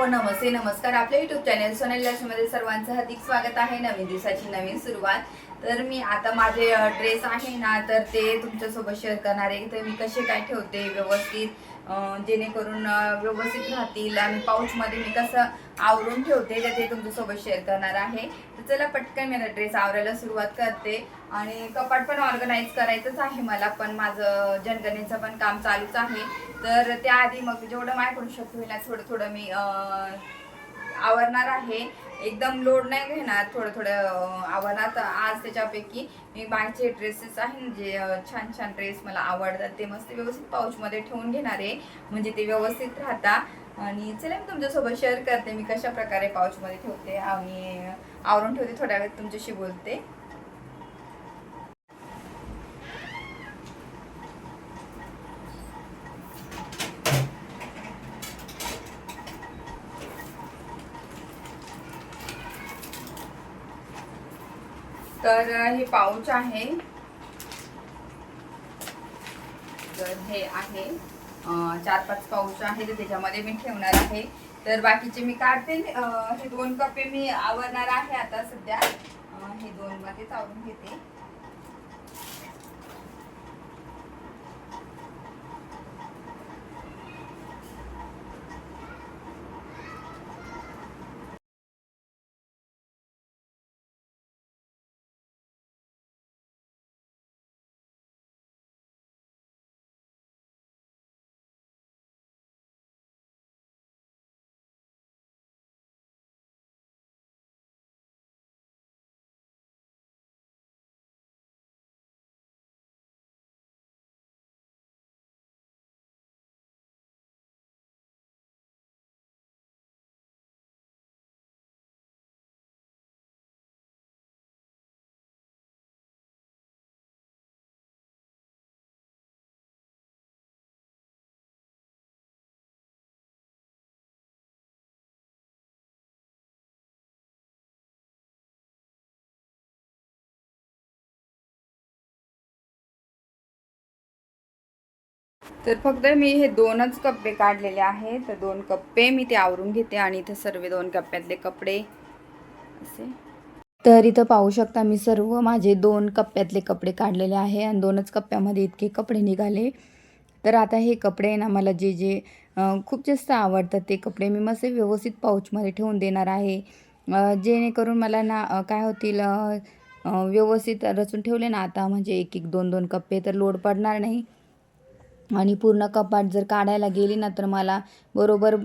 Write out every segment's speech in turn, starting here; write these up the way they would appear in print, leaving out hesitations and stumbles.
नमस्ते नमस्कार. आपल्या YouTube channel Sonali लक्ष्मीमध्ये सर्वांचं हार्दिक स्वागत आहे. नवीन दिवसाची नवीन सुरुवात. तर मी आता माझे ड्रेस आहे ना, तर ते तुमच्यासोबत शेअर करणार आहे. तर मी कसे काय ठेवते व्यवस्थित, जेणेकरून व्यवस्थित राहतील आणि पाऊचमध्ये मी कसं आवरून ठेवते ते तुमच्यासोबत शेअर करणार आहे. तर चला पटकन मी ड्रेस आवरायला सुरुवात करते. आणि कपाट पण ऑर्गनाईज करायचंच आहे मला, पण माझं जनगणनेचं पण काम चालूच आहे. तर त्याआधी मग जेवढं माझ्याकडून शक्य होईल थोडं थोडं मी आवरणार आहे. एकदम लोड नाही घेणार, थोडं थोडं आवरणार. आज त्याच्यापैकी मी बायचे ड्रेसेस आहे ना, जे छान छान ड्रेस मला आवडतात ते मस्त व्यवस्थित पाऊचमध्ये ठेवून घेणार आहे, म्हणजे ते व्यवस्थित राहतात. आणि चला मी तुमच्यासोबत शेअर करते मी कशा प्रकारे पाऊचमध्ये ठेवते आणि आवरून ठेवते. थोड्या वेळ तुमच्याशी बोलते. तर हे पाऊच आहे. तर हे आहे 4-5 पाऊच आहे, तर त्याच्यामध्ये मी ठेवणार आहे. तर बाकीचे मी काढते. हे 2 कप्पे मी आवरणार आहे आता सध्या. हे 2 मध्येच आवरून घेते. तर फक्त मी हे 2च कप्पे काढलेले आहेत. तर 2 कप्पे मी ते आवरून घेते आणि इथे सर्व 2 कप्प्यातले कपडे असे. तर इथं पाहू शकता मी सर्व माझे 2 कप्प्यातले कपडे काढलेले आहे आणि 2च कप्प्यामध्ये इतके कपडे निघाले. तर आता हे कपडे ना मला जे जे खूप जास्त आवडतात ते कपडे मी मस्त व्यवस्थित पाऊचमध्ये ठेवून देणार आहे. जेणेकरून मला ना काय होतील, व्यवस्थित रचून ठेवले ना आता, म्हणजे 1-1, 2-2 कप्पे, तर लोड पडणार नाही. आणि पूर्ण कपाट जर काढायला गेली ना, तर मला बरोबर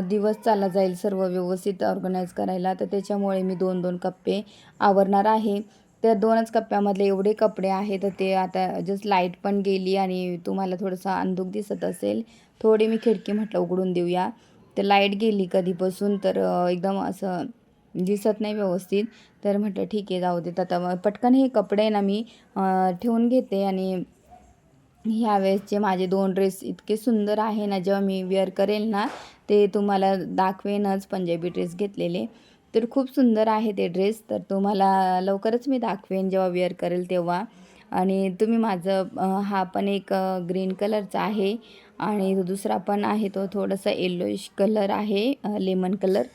दिवस चालला जाईल सर्व व्यवस्थित ऑर्गनाईज करायला. तर त्याच्यामुळे मी 2-2 कप्पे आवरणार आहे. तर 2च कप्प्यामधले एवढे कपडे आहेत. तर ते आता जस्ट लाईट पण गेली आणि तुम्हाला थोडंसं अंधुक दिसत असेल. थोडी मी खिडकी म्हटलं उघडून देऊया. तर लाईट गेली कधीपासून, तर एकदम असं दिसत नाही व्यवस्थित. तर म्हटलं ठीक आहे, जाऊ देत. आता पटकन हे कपडे ना मी ठेवून घेते. आणि ह्यावेळेसचे माझे 2 ड्रेस इतके सुंदर आहे ना, जेव्हा मी वेअर करेल ना, ते तुम्हाला दाखवेनच. पंजाबी ड्रेस घेतलेले, तर खूप सुंदर आहे ते ड्रेस. तर तुम्हाला लवकरच मी दाखवेन जेव्हा वेअर करेल तेव्हा. आणि तुम्ही माझं हा पण एक ग्रीन कलरचा आहे आणि दुसरा पण आहे, तो थोडासा येल्लोइश कलर आहे, लेमन कलर.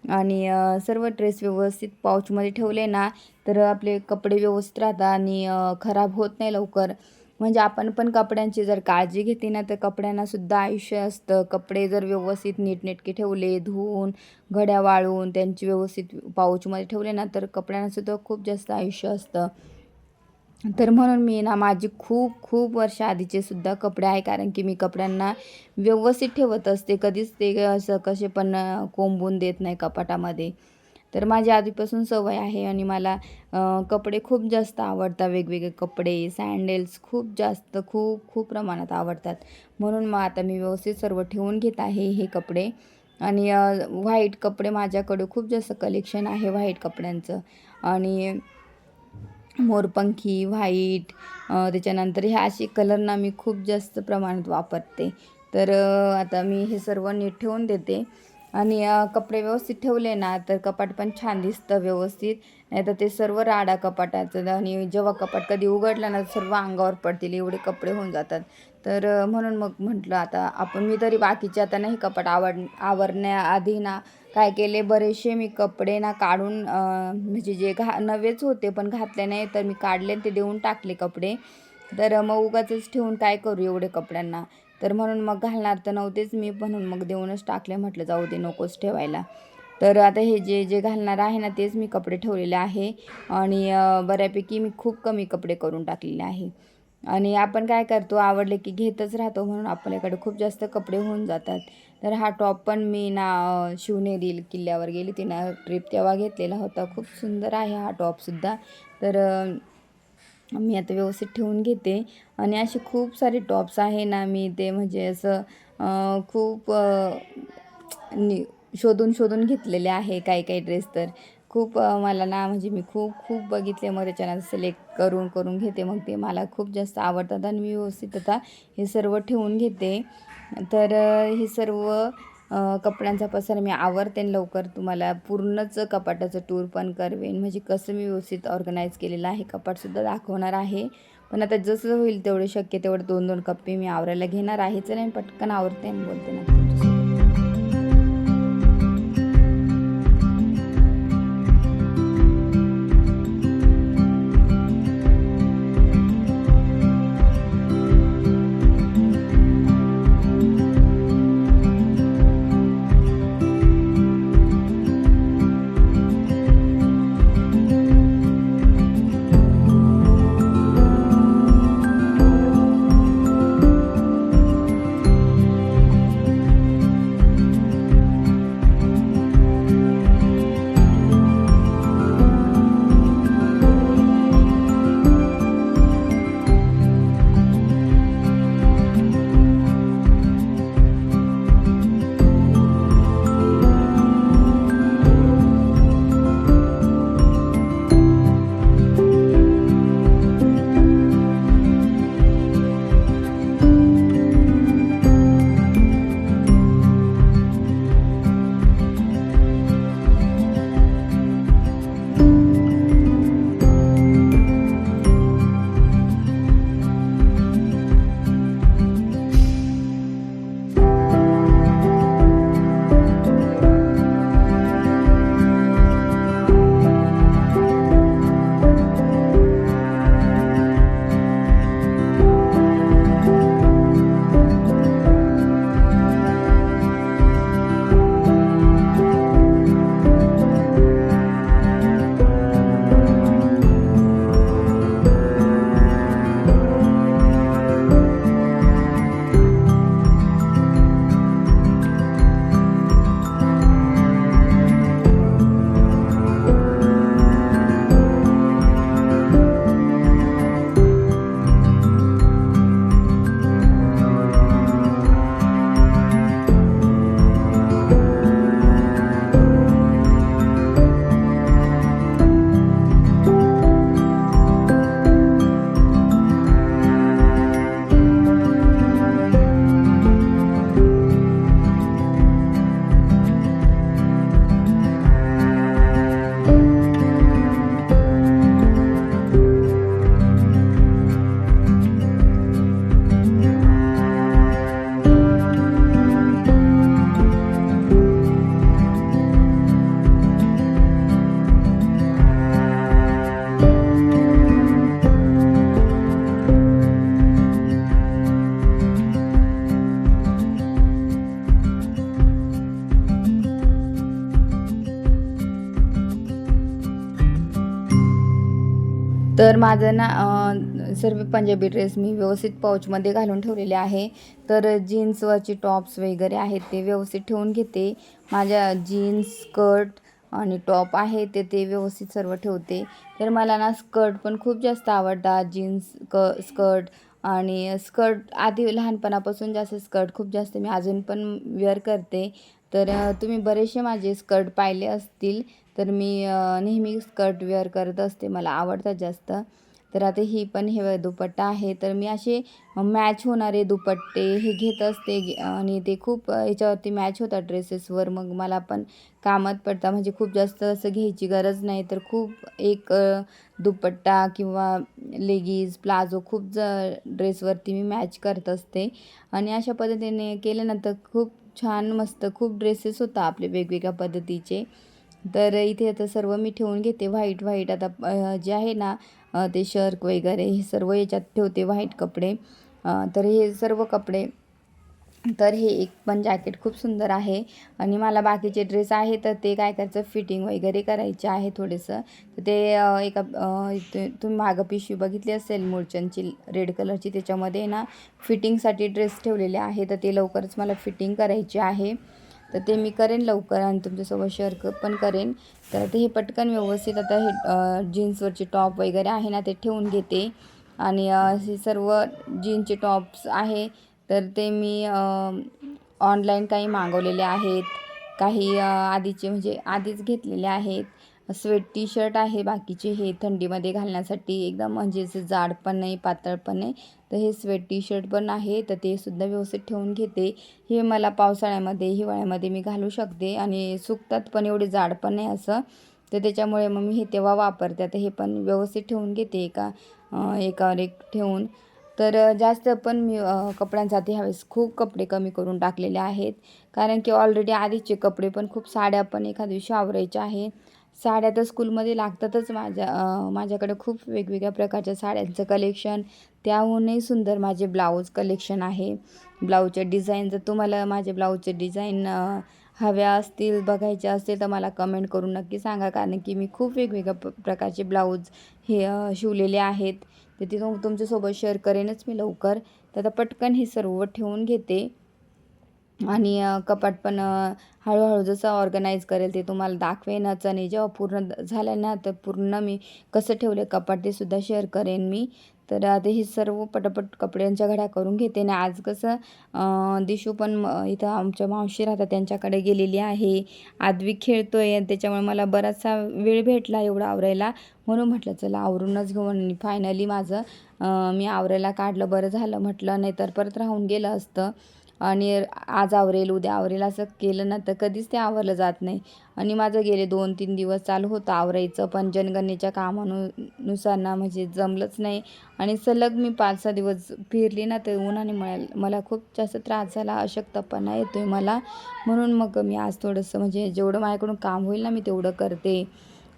आणि सर्व ड्रेस व्यवस्थित पाऊचमध्ये ठेवले ना, तर आपले कपडे व्यवस्थित राहतात आणि खराब होत नाही लवकर. म्हणजे आपण पण कपड्यांची जर काळजी घेतली ना, तर कपड्यांनासुद्धा आयुष्य असतं. कपडे जर व्यवस्थित नीटनेटके ठेवले, धुवून, घड्या वाळवून, त्यांची व्यवस्थित पाऊचमध्ये ठेवले ना, तर कपड्यांनासुद्धा खूप जास्त आयुष्य असतं. तर म्हणून मी ना, माझी खूप खूप वर्ष आधीचे सुद्धा कपडे आहे, कारण की मी कपड्यांना व्यवस्थित ठेवत असते. कधीच ते असं कसे पण कोंबून देत नाही कपाटामध्ये. तर माझी आधीपासून सवय आहे आणि मला कपडे खूप जास्त आवडतात. वेगवेगळे कपडे, सँडल्स खूप जास्त, खूप खूप प्रमाणात आवडतात. म्हणून मग आता मी व्यवस्थित सर्व ठेवून घेत आहे हे कपडे. आणि व्हाईट कपडे माझ्याकडे खूप जास्त कलेक्शन आहे व्हाईट कपड्यांचं. आणि मोरपंखी, व्हाईट, त्याच्यानंतर ह्या असे कलर ना मी खूप जास्त प्रमाणात वापरते. तर आता मी हे सर्व नीट ठेवून देते. आणि कपडे व्यवस्थित ठेवले ना तर कपाट पण छान दिसतं व्यवस्थित. नाहीतर ते सर्व राडा कपाटाचं आणि जेव्हा कपाट कधी उघडलं ना सर्व अंगावर पडतील एवढे कपडे होऊन जातात. तर म्हणून मग म्हटलं आता मी तरी बाकीचे आता नाही कपाट आवरण्याआधी ना काय केले, बरेचसे मी कपडे ना काढून म्हणजे जे नवेच होते पण घातले नाही तर मी काढले ते देऊन टाकले कपडे. तर मग उगाचच ठेवून काय करू एवढे कपड्यांना. तर म्हणून मग घालणार तर नव्हतेच मी, म्हणून मग देऊनच टाकले. म्हटलं जाऊ दे नकोच ठेवायला. तर आता हे जे जे घालणार आहे ना तेच मी कपडे ठेवलेले आहे आणि बऱ्यापैकी मी खूप कमी कपडे करून टाकलेले आहे. आणि आपण काय करतो आवडले की घेतच राहतो म्हणून आपल्याकडे खूप जास्त कपडे होऊन जातात. तर हा टॉप पण मी ना शिवनेरी किल्ल्यावर गेली ती ना ट्रिप तेव्हा घेतलेला होता. खूप सुंदर आहे हा टॉपसुद्धा. तर मी आता व्यवस्थित ठेवून घेते. आणि असे खूप सारे टॉप्स आहे ना मी ते म्हणजे असं खूप शोधून शोधून घेतलेले आहे काही काही ड्रेस. तर खूप मला ना म्हणजे मी खूप खूप बघितले मग त्याच्यानंतर सिलेक्ट करून करून घेते. मग ते मला खूप जास्त आवडतात आणि मी व्यवस्थित आता हे सर्व ठेवून घेते. तर हे सर्व कपड्यांचा पसारा मी आवरते आणि लवकर तुम्हाला पूर्णच कपाटाचं टूर पण करवेन. म्हणजे कसं मी व्यवस्थित ऑर्गनाईज केलेलं आहे कपाटसुद्धा दाखवणार आहे. पण आता जसं होईल तेवढे शक्य तेवढे 2-2 कप्पे मी आवरायला घेणार आहे. चला मी पटकन आवरते आणि बोलते ना तुमच्यासोबत. तर माझं ना सर्व पंजाबी ड्रेस मी व्यवस्थित पाऊचमध्ये घालून ठेवलेले आहे. तर जीन्सवरचे टॉप्स वगैरे आहेत ते व्यवस्थित ठेवून घेते. माझ्या जीन्स, स्कर्ट आणि टॉप आहे ते व्यवस्थित सर्व ठेवते. तर मला ना स्कर्ट पण खूप जास्त आवडतात. जीन्स स्कर्ट आणि स्कर्ट आधी लहानपणापासून जास्त स्कर्ट खूप जास्त मी अजून पण वेअर करते. तर तुम्ही बरेचसे माझे स्कर्ट पाहिले असतील. तर मी नेहमी स्कर्ट वेअर करत असते. मला आवडतात जास्त. तर आता ही पण हे दुपट्टा आहे. तर मी असे मॅच होणारे दुपट्टे हे घेत असते आणि ते खूप याच्यावरती मॅच होतात ड्रेसेसवर. मग मला पण कामात पडता, म्हणजे खूप जास्त असं घ्यायची गरज नाही. तर खूप एक दुपट्टा किंवा लेगिज प्लाझो खूप ड्रेसवरती मी मॅच करत असते आणि अशा पद्धतीने केल्यानंतर खूप छान मस्त खूप ड्रेसेस होता आपले वेगवेगळ्या पद्धतीचे. तर इथे आता सर्व मी ठेवून घेते व्हाईट आता जे आहे ना ते शर्ट वगैरे हे सर्व याच्यात ठेवते व्हाईट कपडे. तर हे सर्व कपडे, तर हे एक पण जॅकेट खूप सुंदर आहे आणि मला बाकीचे ड्रेस आहे तर ते काय करायचं फिटिंग वगैरे करायचे आहे थोडंसं. तर ते तुम्ही मागं पिशवी बघितली असेल मुळचंदची रेड कलरची, त्याच्यामध्ये ना फिटिंगसाठी ड्रेस ठेवलेले आहे. तर ते लवकरच मला फिटिंग करायची आहे. तर ते मी करेन लवकर आणि तुमच्यासोबत शेअर पण करेन. तर ते हे पटकन व्यवस्थित आता हे जीन्सवरचे टॉप वगैरे आहे ना ते ठेवून घेते आणि हे सर्व जीन्सचे टॉप्स आहे तर ते मी ऑनलाईन काही मागवलेले आहेत, काही आधीचे म्हणजे आधीच घेतलेले आहेत. स्वेट टी शर्ट आहे बाकीचे, हे थंडीमध्ये घालण्यासाठी एकदम म्हणजे असं जाड पण नाही पातळ पण नाही. तर हे स्वेट टी शर्ट पण आहे तर ते सुद्धा व्यवस्थित ठेवून घेते. हे मला पावसाळ्यामध्ये हिवाळ्यामध्ये मी घालू शकते आणि सुकतात पण एवढे जाड पण नाही असं. तर त्याच्यामुळे मग मी हे तेव्हा वापरते. आता हे पण व्यवस्थित ठेवून घेते एकावर एक ठेवून. तर जास्त पण मी कपड्यांसाठी ह्यावेळेस खूप कपडे कमी करून टाकलेले आहेत. कारण की ऑलरेडी आधीचे कपडे पण खूप, साड्या पण एखाद्या दिवशी आवरायच्या आहे. साड्या तर स्कूलमध्ये लागतातच माझ्याकडे खूप वेगवेगळ्या प्रकारच्या साड्यांचं कलेक्शन. त्याहूनही सुंदर माझे ब्लाऊज कलेक्शन आहे. ब्लाऊजचे डिझाईन, जर तुम्हाला माझे ब्लाऊजचे डिझाईन हव्या असतील, बघायच्या असतील तर मला कमेंट करून नक्की सांगा. कारण की मी खूप वेगवेगळ्या प्रकारचे ब्लाऊज हे शिवलेले आहेत. तर ते तुमच्यासोबत शेअर करेनच मी लवकर. तर आता पटकन हे सर्व ठेवून घेते आणि कपाट पण हळूहळू जसं ऑर्गनाईज करेल ते तुम्हाला दाखवेनच आणि जेव्हा पूर्ण झालं ना तर पूर्ण मी कसं ठेवले कपाट ते सुद्धा शेअर करेन मी. तर आता हे सर्व पटापट कपड्यांच्या घड्या करून घेते आणि आज कसं दिशू पण इथं आमच्या मावशी राहतात त्यांच्याकडे गेलेली आहे. आद्विक खेळतोय त्याच्यामुळे मला बराचसा वेळ भेटला एवढं आवरायला, म्हणून म्हटलं चला आवरूनच घेऊ. आणि फायनली माझं मी आवरायला काढलं, बरं झालं म्हटलं, नाही तर परत राहून गेलं असतं. आणि आज आवरेल उद्या आवरेल असं केलं ना तर कधीच ते आवरलं जात नाही. आणि माझं गेले 2-3 दिवस चालू होतं आवरायचं, पण जनगणनेच्या कामानुसार ना म्हणजे जमलंच नाही. आणि सलग मी 5-6 दिवस फिरली ना तर उन्हाने मला खूप जास्त त्रास झाला, अशक्तपणा येतो आहे मला. म्हणून मग मी आज थोडंसं म्हणजे जेवढं माझ्याकडून काम होईल ना मी तेवढं करते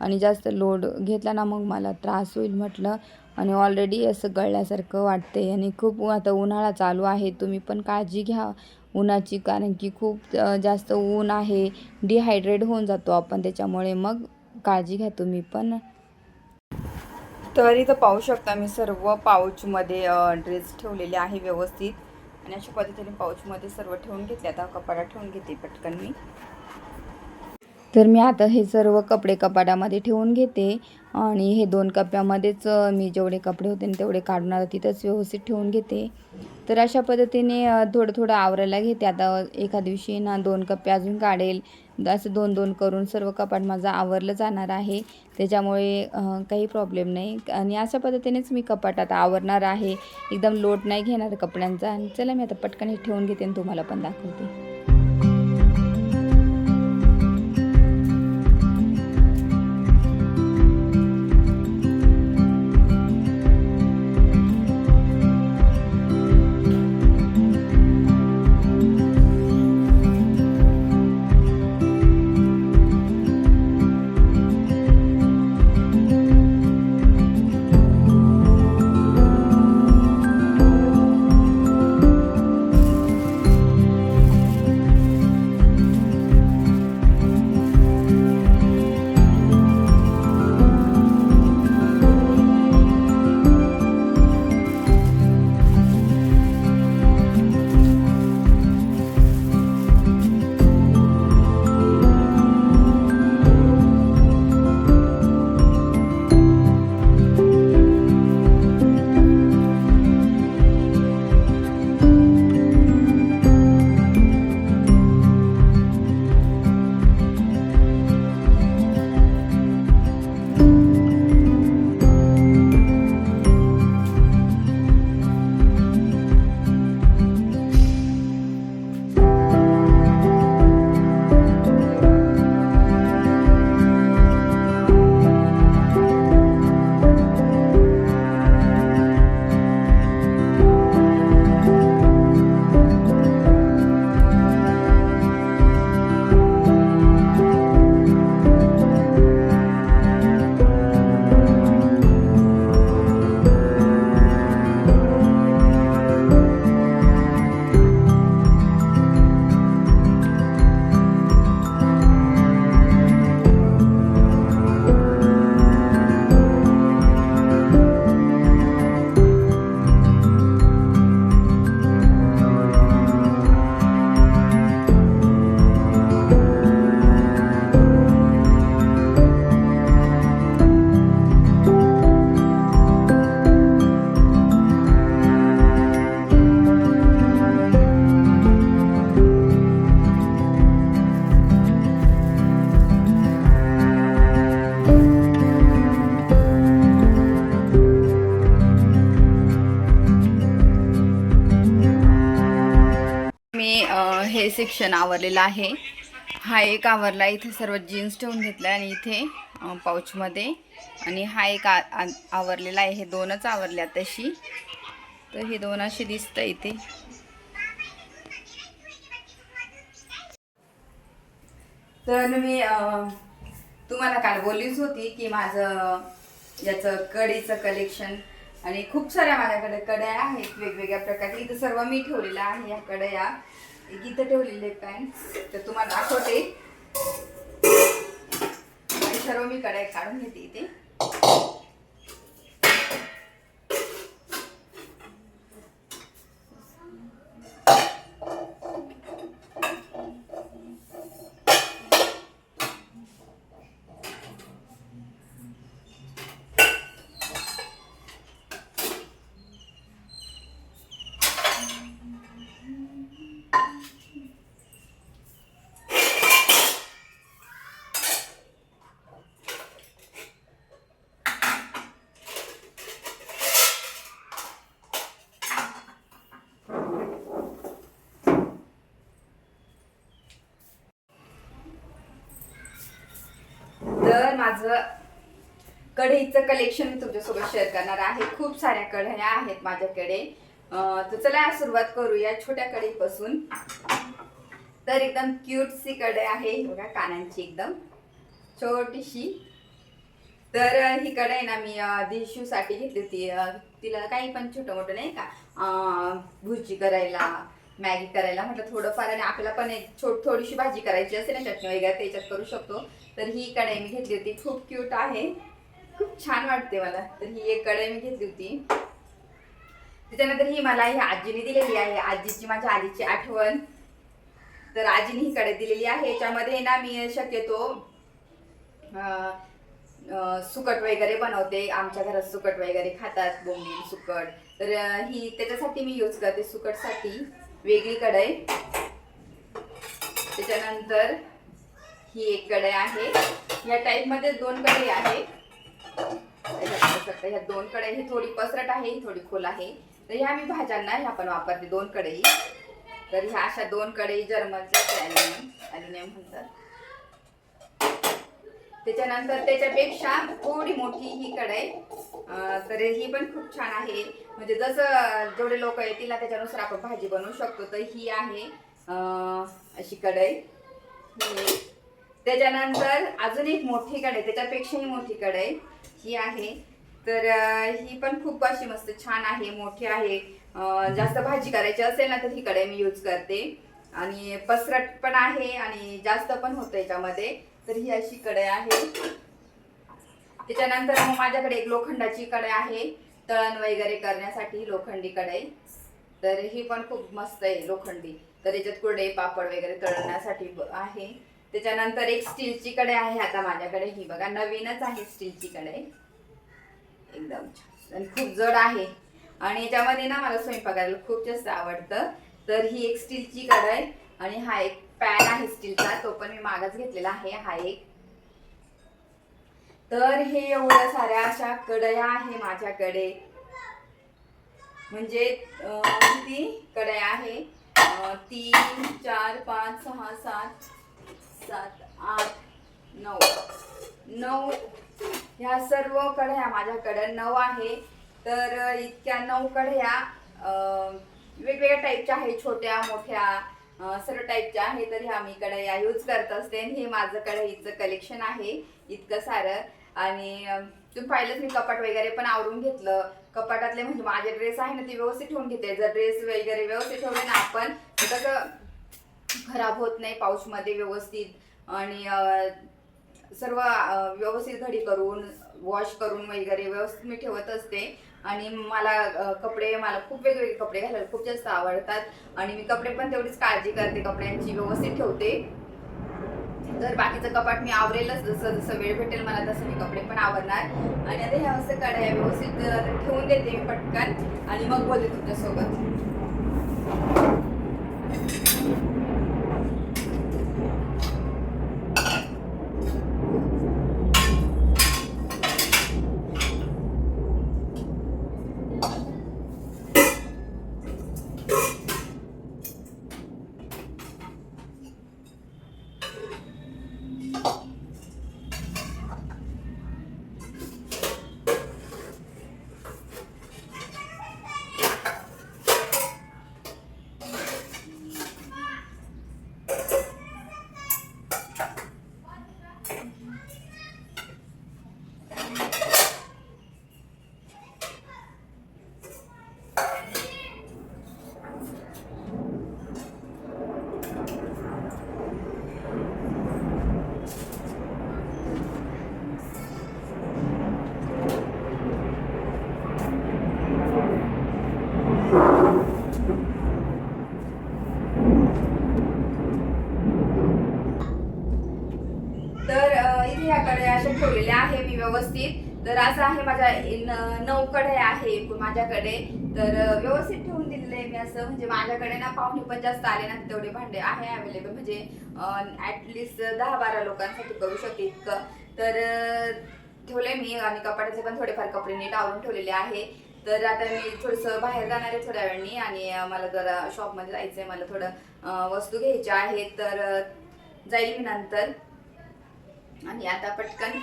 आणि जास्त लोड घेतला ना मग मला त्रास होईल म्हटलं. आणि ऑलरेडी असं गळल्यासारखं वाटते आणि खूप आता उन्हाळा चालू आहे. तुम्ही पण काळजी घ्या उन्हाची, कारण की खूप जास्त ऊन आहे, डिहायड्रेट होऊन जातो आपण, त्याच्यामुळे मग काळजी घ्या तुम्ही पण. तर इथं पाहू शकता मी सर्व पाऊचमध्ये ड्रेस ठेवलेले आहे व्यवस्थित आणि अशा पद्धतीने पाऊचमध्ये सर्व ठेवून घेतले. आता कपाटात ठेवून घेते पटकन मी. तर मी आता हे सर्व कपडे कपाटामध्ये ठेवून घेते आणि हे 2 कप्प्यामध्येच मी जेवढे कपडे होते तेवढे काढून आता तिथंच व्यवस्थित ठेवून घेते. तर अशा पद्धतीने थोडं थोडं आवरायला घेते. आता एका दिवशी ना 2 कप्पे अजून काढेल, असं 2-2 करून सर्व कपाट माझं आवरलं जाणार आहे. त्याच्यामुळे काही प्रॉब्लेम नाही आणि अशा पद्धतीनेच मी कपाट आता आवरणार आहे. एकदम लोड नाही घेणार कपड्यांचा. आणि चला मी आता पटकन हे ठेवून घेते आणि तुम्हाला पण दाखवते. मी हे सेक्शन आवरलेलं आहे. हा एक आवरला, इथे सर्व जीन्स ठेवून घेतला आणि इथे पाऊचमध्ये, आणि हा एक आवरलेला आहे. हे दोनच आवरल्या तशी, तर हे दोन असे दिसतं इथे. तर मी तुम्हाला काल बोललीच होती की माझं याचं कढीचं कलेक्शन, आणि खूप साऱ्या माझ्याकडे कड्या आहेत वेगवेगळ्या प्रकारचे. इथं सर्व मी ठेवलेल्या आहे. या कड्या इथं ठेवलेले पॅन, तर तुम्हाला दाखवते. आणि सर्व मी कड्या काढून घेते इथे. तर माझं कढईचं कलेक्शन मी तुमच्यासोबत शेअर करणार आहे. खूप साऱ्या कढया आहेत माझ्याकडे. तर चला सुरुवात करूया छोट्या कढईपासून. तर एकदम क्यूटसी कढई आहे बघा, कानांची एकदम छोटीशी. तर ही कढई ना मी दिशूसाठी घेतली होती. तिला काही पण छोटं मोठं नाही का, भुर्जी करायला, मॅगी करायला म्हटलं थोडंफार, आणि आपल्याला पण एक थोडीशी भाजी करायची असेल ना, चटणी वगैरे त्याच्यात करू शकतो. तर ही कढई मी घेतली होती. खूप क्यूट आहे, खूप छान वाटते मला. तर ही एक कढई मी घेतली होती. त्याच्यानंतर ही मला ही आजीने दिलेली आहे. आजीची, माझ्या आजीची आठवण. तर आजीने ही कढई दिलेली आहे. याच्यामध्ये ना मी शक्यतो सुकट वगैरे बनवते. आमच्या घरात सुकट वगैरे खातात, बोंबील सुकट. तर ही त्याच्यासाठी मी यूज करते, सुकटसाठी वेगळी कढई. त्याच्यानंतर ही एक कढई आहे. या टाईप मध्ये दोन कढई आहे. ह्या दोन कढई, ही थोडी पसरट आहे, ही थोडी खोल आहे. तर ह्या मी भाज्यांना ह्या पण वापरते, दोन कढई. तर ह्या अशा दोन कढई जर्मनच्या ॲल्युमिनियम म्हणतात. त्याच्यानंतर त्याच्यापेक्षा थोडी मोठी ही कढई. तर ही पण खूप छान आहे. म्हणजे जसं जेवढे लोक येतील ना त्याच्यानुसार आपण भाजी बनवू शकतो. तर ही आहे अशी कढई. त्याच्यानंतर अजून एक मोठी कढई, त्याच्यापेक्षाही मोठी कढई ही आहे. तर ही पण खूप अशी मस्त छान आहे, मोठी आहे. जास्त भाजी करायची असेल ना तर ही कढई मी यूज करते. आणि पसरट पण आहे आणि जास्त पण होतं याच्यामध्ये. तर ही अशी कढई आहे. त्याच्यानंतर मग माझ्याकडे एक लोखंडाची कढई आहे, तळण वगैरे करण्यासाठी लोखंडी कढई. तर ही पण खूप मस्त आहे, लोखंडी. तर याच्यात कुरडई पापड वगैरे तळण्यासाठी आहे. त्याच्यानंतर एक स्टीलची कढई आहे आता माझ्याकडे. ही बघा, नवीनच आहे स्टीलची कढई, एकदम छान आणि खूप जड आहे. आणि याच्यामध्ये ना मला स्वयंपाक करायला खूप जास्त आवडतं. तर ही एक स्टीलची कढई. आणि हा एक पॅन आहे स्टीलचा, तो पण मी मागच घेतलेला आहे. हा एक. तर हे एवढ्या साऱ्या अशा कढया आहे माझ्याकडे. म्हणजे किती कढया आहे, 3 4 5 6 7 7 8 9 ह्या सर्व कढया माझ्याकडे 9 आहे. तर इतक्या 9 कढया वेगवेगळ्या टाईपच्या आहे, छोट्या मोठ्या सर्व टाईपच्या आहे. तर ह्या मी कढया यूज करत असते. हे माझं कढईचं कलेक्शन आहे इतकं सारं. आणि तुम्ही पाहिलंच मी कपाट वगैरे पण आवरून घेतलं. कपाटातले म्हणजे माझे ड्रेस आहे ना ते व्यवस्थित ठेवून घेते. जर ड्रेस वगैरे व्यवस्थित ठेवले ना आपण, तसं खराब होत नाही पाऊचमध्ये व्यवस्थित. आणि सर्व व्यवस्थित घडी करून वॉश करून वगैरे व्यवस्थित मी ठेवत असते. आणि मला खूप वेगवेगळे कपडे घालायला खूप जास्त आवडतात. आणि मी कपडे पण तेवढीच काळजी करते, कपड्यांची व्यवस्थित ठेवते. तर बाकीचं कपाट मी आवरेलच, जसं जसं वेळ भेटेल मला तसं मी कपडे पण आवरणार. आणि आता ह्या असं कढया व्यवस्थित ठेवून देते मी पटकन, आणि मग बोलते तुमच्यासोबत. व्यवस्थित. तर असं आहे माझ्या 9 कढई आहे एकूण माझ्याकडे. तर व्यवस्थित ठेवून दिलेले मी असं, म्हणजे माझ्याकडे ना पाहुणे पण जास्त आले ना तेवढे भांडे आहे अवेलेबल, म्हणजे ॲटलिस्ट 10-12 लोकांसाठी करू शकते इतकं. तर ठेवले मी आणि कपाटाचे पण थोडेफार कपडे नीट आवरून ठेवलेले आहे. तर आता मी थोडंसं बाहेर जाणार आहे थोड्या वेळाने आणि मला जरा शॉपमध्ये जायचं आहे, मला थोडं वस्तू घ्यायच्या आहेत. तर जाईल मी नंतर. आणि आता पटकन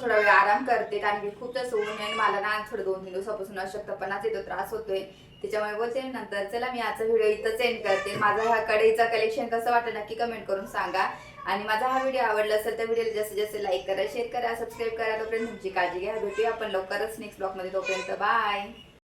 थोडा वेळ आराम करते, कारण की खूप जास्त ऊन आहे. मला ना थोडं 2-3 दिवसापासून अशक्तपणाच येतो, त्रास होतोय, त्याच्यामुळे बोलते नंतर. चला मी आजचा व्हिडिओ इथंच एंड करते. माझा हा कढईचा कलेक्शन कसं वाटलं नक्की कमेंट करून सांगा. आणि माझा हा व्हिडिओ आवडला असेल तर व्हिडिओला जास्तीत जास्त लाईक करा, शेअर करा, सबस्क्राईब करा. तोपर्यंत तुमची काळजी घ्या. भेटूया आपण लवकरच नेक्स्ट ब्लॉगमध्ये. तोपर्यंत बाय.